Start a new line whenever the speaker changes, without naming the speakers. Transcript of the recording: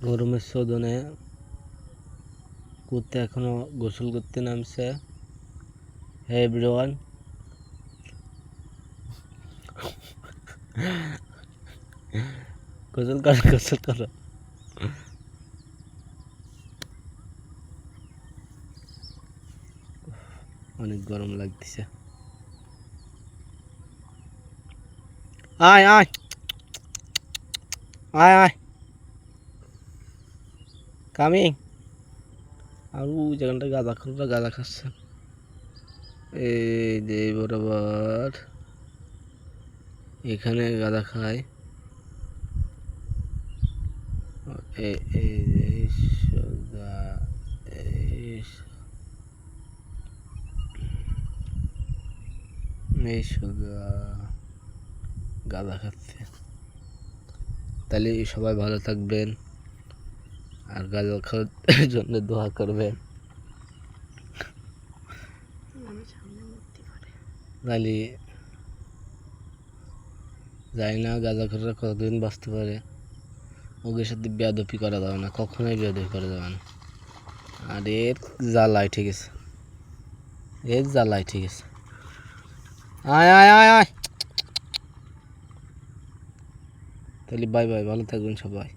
গরমের শোধনে কুত্তা এখনো গোসল করতে নামছে। হে এভরিওয়ান, গোসল করো, গোসল করো। অনেক গরম লাগতেছে। আয় আয় আয় আয়, কামিং। আর ওই যেখানটা গাঁদা খোলা গাঁদা খাচ্ছে, এই যে বরাবর এখানে গাঁদা খায়। এই সোজা, এই সোজা গাঁদা খাচ্ছে। তাহলে সবাই ভালো থাকবেন আর গাঁদা খাওয়ার জন্য দোয়া করবেন। তাহলে জানি না গাঁজাখোররা কতদিন বাঁচতে পারে। ওদের সাথে বেয়াদপি করা যাবে না, কখনোই বেয়াদপি করা যাবে না। আর এর জ্বালায় ঠিক আছে, এর জ্বালায় ঠিক আছে। আয় আয় আয় আয়, তাহলে বাই বাই, ভালো থাকবেন সবাই।